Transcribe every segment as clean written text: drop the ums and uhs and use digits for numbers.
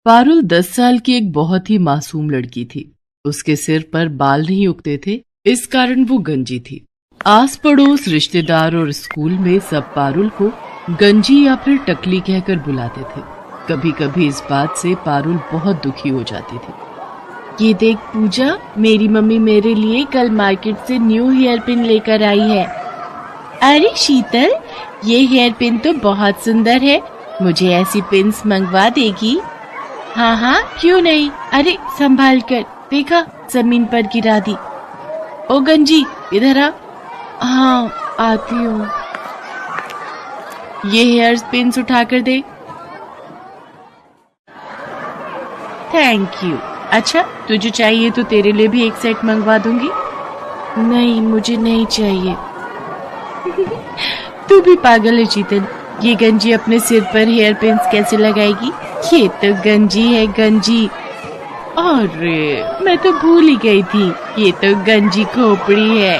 पारुल 10 साल की एक बहुत ही मासूम लड़की थी। उसके सिर पर बाल नहीं उगते थे, इस कारण वो गंजी थी। आस पड़ोस, रिश्तेदार और स्कूल में सब पारुल को गंजी या फिर टकली कहकर बुलाते थे। कभी कभी इस बात से पारुल बहुत दुखी हो जाती थी। ये देख पूजा, मेरी मम्मी मेरे लिए कल मार्केट से न्यू हेयर पिन लेकर आई है। अरे शीतल, ये हेयर पिन तो बहुत सुंदर है, मुझे ऐसी पिन्स मंगवा देगी? हाँ हाँ, क्यों नहीं। अरे संभाल कर, देखा जमीन पर गिरा दी। ओ गंजी, इधर आ। हाँ आती हूँ। ये हेयर पिन्स उठा कर दे। Thank you. अच्छा, तुझे चाहिए तो तेरे लिए भी एक सेट मंगवा दूंगी। नहीं, मुझे नहीं चाहिए। तू भी पागल है शीतल, ये गंजी अपने सिर पर हेयर पिन्स कैसे लगाएगी? ये तो गंजी है, गंजी। अरे मैं तो भूल ही गई थी, ये तो गंजी खोपड़ी है।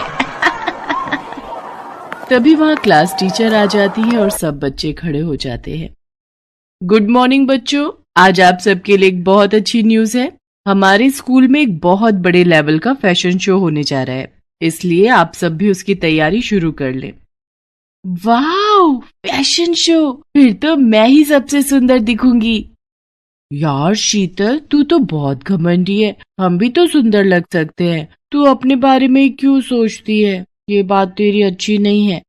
तभी वहाँ क्लास टीचर आ जाती है और सब बच्चे खड़े हो जाते हैं। गुड मॉर्निंग बच्चों, आज आप सबके लिए एक बहुत अच्छी न्यूज है। हमारे स्कूल में एक बहुत बड़े लेवल का फैशन शो होने जा रहा है, इसलिए आप सब भी उसकी तैयारी शुरू कर लें। वाह, फैशन शो! फिर तो मैं ही सबसे सुंदर दिखूंगी। यार शीतल, तू तो बहुत घमंडी है, हम भी तो सुंदर लग सकते हैं। तू अपने बारे में क्यों सोचती है? ये बात तेरी अच्छी नहीं है।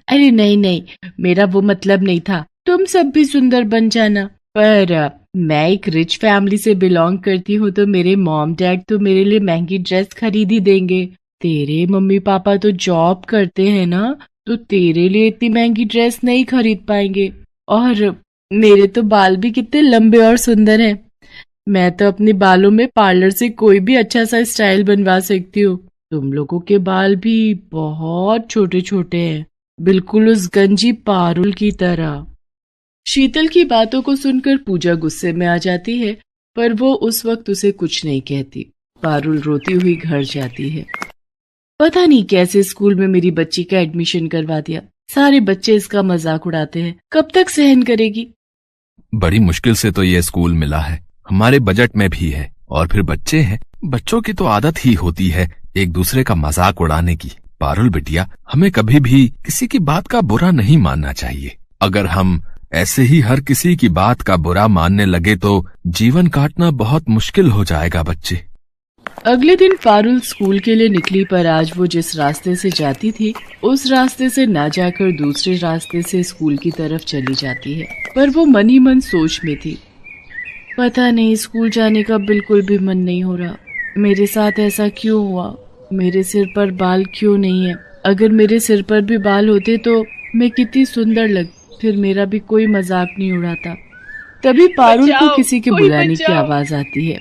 अरे नहीं नहीं, मेरा वो मतलब नहीं था। तुम सब भी सुंदर बन जाना। पर मैं एक रिच फैमिली से बिलोंग करती हूँ, तो मेरे मॉम डैड तो मेरे लिए महंगी ड्रेस खरीद ही देंगे। तेरे मम्मी पापा तो जॉब करते हैं ना, तो तेरे लिए इतनी महंगी ड्रेस नहीं खरीद पाएंगे। और मेरे तो बाल भी कितने लंबे और सुंदर हैं। मैं तो अपने बालों में पार्लर से कोई भी अच्छा सा स्टाइल बनवा सकती हूँ। तुम लोगों के बाल भी बहुत छोटे छोटे हैं, बिल्कुल उस गंजी पारुल की तरह। शीतल की बातों को सुनकर पूजा गुस्से में आ जाती है, पर वो उस वक्त उसे कुछ नहीं कहती। पारुल रोती हुई घर जाती है। पता नहीं कैसे स्कूल में मेरी बच्ची का एडमिशन करवा दिया। सारे बच्चे इसका मजाक उड़ाते हैं, कब तक सहन करेगी? बड़ी मुश्किल से तो ये स्कूल मिला है, हमारे बजट में भी है। और फिर बच्चे हैं, बच्चों की तो आदत ही होती है एक दूसरे का मजाक उड़ाने की। पारुल बिटिया, हमें कभी भी किसी की बात का बुरा नहीं मानना चाहिए। अगर हम ऐसे ही हर किसी की बात का बुरा मानने लगे तो जीवन काटना बहुत मुश्किल हो जाएगा बच्चे। अगले दिन पारुल स्कूल के लिए निकली, पर आज वो जिस रास्ते से जाती थी उस रास्ते से ना जाकर दूसरे रास्ते से स्कूल की तरफ चली जाती है। पर वो मन ही मन सोच में थी। पता नहीं स्कूल जाने का बिल्कुल भी मन नहीं हो रहा। मेरे साथ ऐसा क्यों हुआ? मेरे सिर पर बाल क्यों नहीं है? अगर मेरे सिर पर भी बाल होते तो मैं कितनी सुंदर लग, फिर मेरा भी कोई मजाक नहीं उड़ाता। तभी पारुल को किसी के बुलाने की आवाज आती है।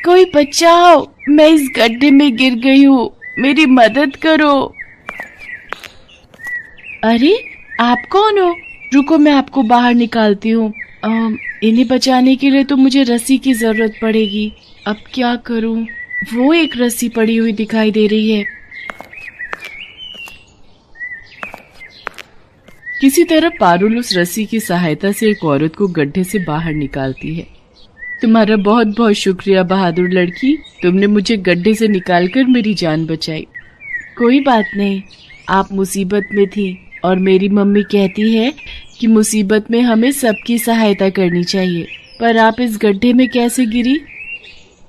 कोई बचाओ, मैं इस गड्ढे में गिर गई हूँ, मेरी मदद करो। अरे आप कौन हो? रुको, मैं आपको बाहर निकालती हूँ। इन्हें बचाने के लिए तो मुझे रस्सी की जरूरत पड़ेगी। अब क्या करूँ? वो एक रस्सी पड़ी हुई दिखाई दे रही है। किसी तरह पारुल उस रस्सी की सहायता से एक औरत को गड्ढे से बाहर निकालती है। तुम्हारा बहुत बहुत शुक्रिया बहादुर लड़की, तुमने मुझे गड्ढे से निकालकर मेरी जान बचाई। कोई बात नहीं, आप मुसीबत में थी और मेरी मम्मी कहती है कि मुसीबत में हमें सबकी सहायता करनी चाहिए। पर आप इस गड्ढे में कैसे गिरी?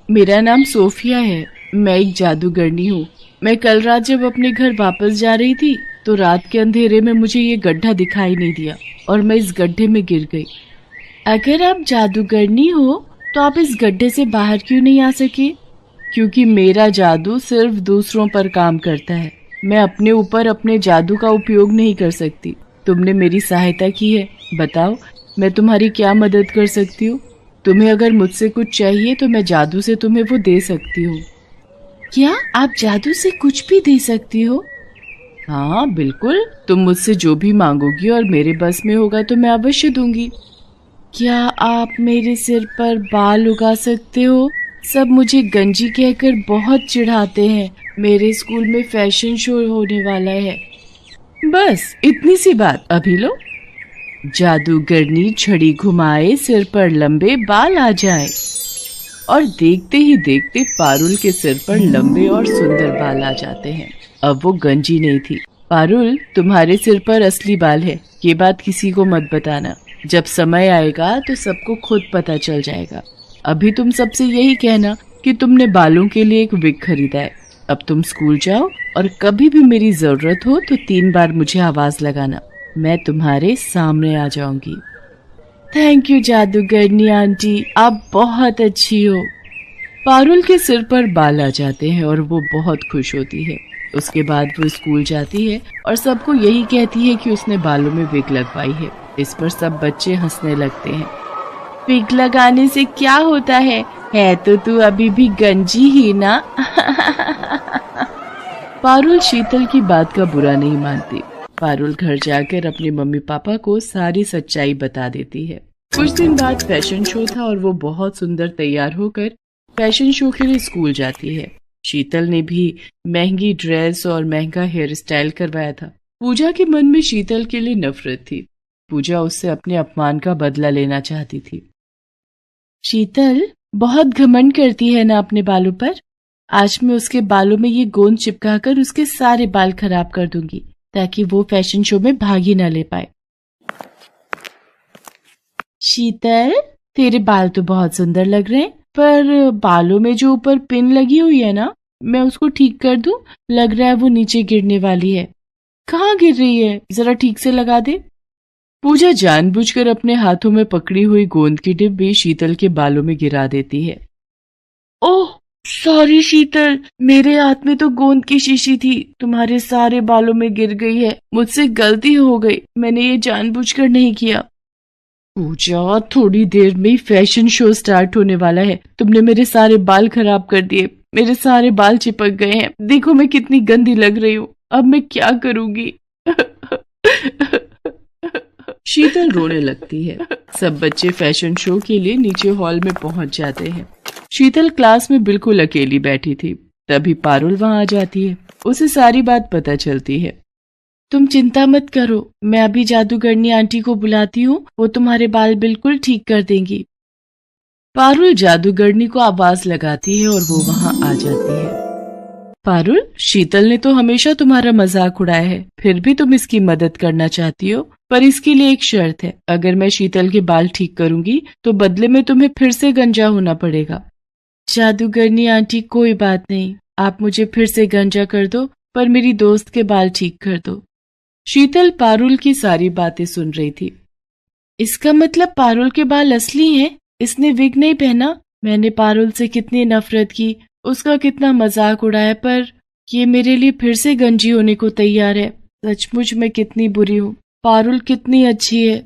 मेरा नाम सोफिया है, मैं एक जादूगरनी हूँ। मैं कल रात जब अपने घर वापस जा रही थी तो रात के अंधेरे में मुझे ये गड्ढा दिखाई नहीं दिया और मैं इस गड्ढे में गिर गई। अगर आप जादूगरनी हो तो आप इस गड्ढे से बाहर क्यों नहीं आ सके? क्योंकि मेरा जादू सिर्फ दूसरों पर काम करता है, मैं अपने ऊपर अपने जादू का उपयोग नहीं कर सकती। तुमने मेरी सहायता की है, बताओ मैं तुम्हारी क्या मदद कर सकती हूँ? तुम्हें अगर मुझसे कुछ चाहिए तो मैं जादू से तुम्हें वो दे सकती हूँ। क्या आप जादू से कुछ भी दे सकती हो? हाँ बिल्कुल, तुम मुझसे जो भी मांगोगी और मेरे बस में होगा तो मैं अवश्य दूंगी। क्या आप मेरे सिर पर बाल उगा सकते हो? सब मुझे गंजी कहकर बहुत चिढ़ाते हैं। मेरे स्कूल में फैशन शो होने वाला है। बस इतनी सी बात, अभी लो। जादूगरनी छड़ी घुमाए, सिर पर लंबे बाल आ जाए। और देखते ही देखते पारुल के सिर पर लंबे और सुंदर बाल आ जाते हैं। अब वो गंजी नहीं थी। पारुल, तुम्हारे सिर पर असली बाल है, ये बात किसी को मत बताना। जब समय आएगा तो सबको खुद पता चल जाएगा। अभी तुम सबसे यही कहना कि तुमने बालों के लिए एक विग खरीदा है। अब तुम स्कूल जाओ और कभी भी मेरी जरूरत हो तो 3 बार मुझे आवाज लगाना, मैं तुम्हारे सामने आ जाऊंगी। थैंक यू जादूगरनी आंटी, आप बहुत अच्छी हो। पारुल के सिर पर बाल आ जाते हैं और वो बहुत खुश होती है। उसके बाद वो स्कूल जाती है और सबको यही कहती है कि उसने बालों में विग लगवाई है। इस पर सब बच्चे हंसने लगते हैं। विग लगाने से क्या होता है तो तू अभी भी गंजी ही ना। पारुल शीतल की बात का बुरा नहीं मानती। पारुल घर जाकर अपने मम्मी पापा को सारी सच्चाई बता देती है। कुछ दिन बाद फैशन शो था और वो बहुत सुंदर तैयार होकर फैशन शो के लिए स्कूल जाती है। शीतल ने भी महंगी ड्रेस और महंगा हेयर स्टाइल करवाया था। पूजा के मन में शीतल के लिए नफरत थी। पूजा उससे अपने अपमान का बदला लेना चाहती थी। शीतल बहुत घमंड करती है ना अपने बालों पर। आज मैं उसके बालों में ये गोंद चिपकाकर उसके सारे बाल खराब कर दूंगी ताकि वो फैशन शो में भाग ही न ले पाए। शीतल, तेरे बाल तो बहुत सुंदर लग रहे हैं, पर बालों में जो ऊपर पिन लगी हुई है ना, मैं उसको ठीक कर दूं? लग रहा है वो नीचे गिरने वाली है। कहाँ गिर रही है, जरा ठीक से लगा दे। पूजा जानबूझकर अपने हाथों में पकड़ी हुई गोंद की डिब्बी शीतल के बालों में गिरा देती है। ओह सॉरी शीतल, मेरे हाथ में तो गोंद की शीशी थी, तुम्हारे सारे बालों में गिर गई है। मुझसे गलती हो गई, मैंने ये जानबूझकर नहीं किया। पूजा, थोड़ी देर में फैशन शो स्टार्ट होने वाला है, तुमने मेरे सारे बाल खराब कर दिए। मेरे सारे बाल चिपक गए हैं, देखो मैं कितनी गंदी लग रही हूँ। अब मैं क्या करूंगी। शीतल रोने लगती है। सब बच्चे फैशन शो के लिए नीचे हॉल में पहुंच जाते हैं। शीतल क्लास में बिल्कुल अकेली बैठी थी। तभी पारुल वहां आ जाती है। उसे सारी बात पता चलती है। तुम चिंता मत करो, मैं अभी जादूगरनी आंटी को बुलाती हूँ, वो तुम्हारे बाल बिल्कुल ठीक कर देंगी। पारुल जादूगरनी को आवाज लगाती है और वो वहां आ जाती है। पारुल, शीतल ने तो हमेशा तुम्हारा मजाक उड़ाया है, फिर भी तुम इसकी मदद करना चाहती हो, पर इसके लिए एक शर्त है। अगर मैं शीतल के बाल ठीक करूंगी तो बदले में तुम्हें फिर से गंजा होना पड़ेगा। जादूगरनी आंटी, कोई बात नहीं, आप मुझे फिर से गंजा कर दो, पर मेरी दोस्त के बाल ठीक कर दो। शीतल पारुल की सारी बातें सुन रही थी। इसका मतलब पारुल के बाल असली हैं? इसने विग नहीं पहना? मैंने पारुल से कितनी नफरत की, उसका कितना मजाक उड़ाया, पर ये मेरे लिए फिर से गंजी होने को तैयार है। सचमुच मैं कितनी बुरी हूँ। पारुल कितनी अच्छी है।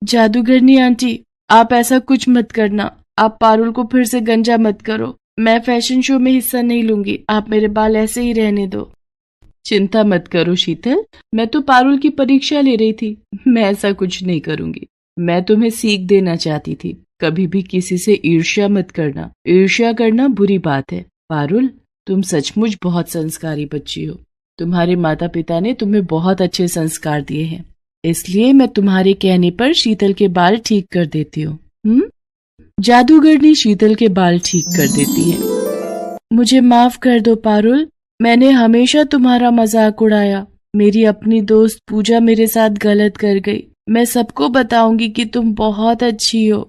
जादूगरनी आंटी, आप ऐसा कुछ मत करना, आप पारुल को फिर से गंजा मत करो। मैं फैशन शो में हिस्सा नहीं लूंगी, आप मेरे बाल ऐसे ही रहने दो। चिंता मत करो शीतल, मैं तो पारुल की परीक्षा ले रही थी, मैं ऐसा कुछ नहीं करूंगी। मैं तुम्हें सीख देना चाहती थी, कभी भी किसी से ईर्ष्या मत करना। ईर्ष्या करना बुरी बात है। पारुल, तुम सचमुच बहुत संस्कारी बच्ची हो। तुम्हारे माता पिता ने तुम्हें बहुत अच्छे संस्कार दिए हैं, इसलिए मैं तुम्हारे कहने पर शीतल के बाल ठीक कर देती हूँ। जादूगरनी शीतल के बाल ठीक कर देती है। मुझे माफ कर दो पारुल, मैंने हमेशा तुम्हारा मजाक उड़ाया। मेरी अपनी दोस्त पूजा मेरे साथ गलत कर गई। मैं सबको बताऊंगी कि तुम बहुत अच्छी हो।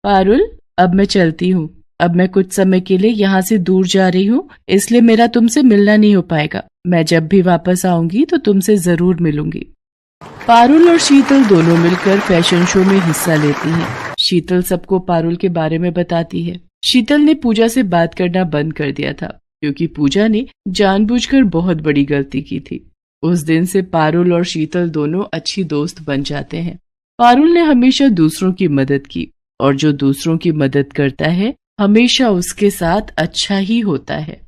पारुल, अब मैं चलती हूँ। अब मैं कुछ समय के लिए यहाँ से दूर जा रही हूँ, इसलिए मेरा तुमसे मिलना नहीं हो पाएगा। मैं जब भी वापस आऊंगी तो तुमसे जरूर मिलूंगी। पारुल और शीतल दोनों मिलकर फैशन शो में हिस्सा लेती हैं। शीतल सबको पारुल के बारे में बताती है। शीतल ने पूजा से बात करना बंद कर दिया था, क्योंकि पूजा ने जानबूझकर बहुत बड़ी गलती की थी। उस दिन से पारुल और शीतल दोनों अच्छी दोस्त बन जाते हैं। पारुल ने हमेशा दूसरों की मदद की, और जो दूसरों की मदद करता है हमेशा उसके साथ अच्छा ही होता है।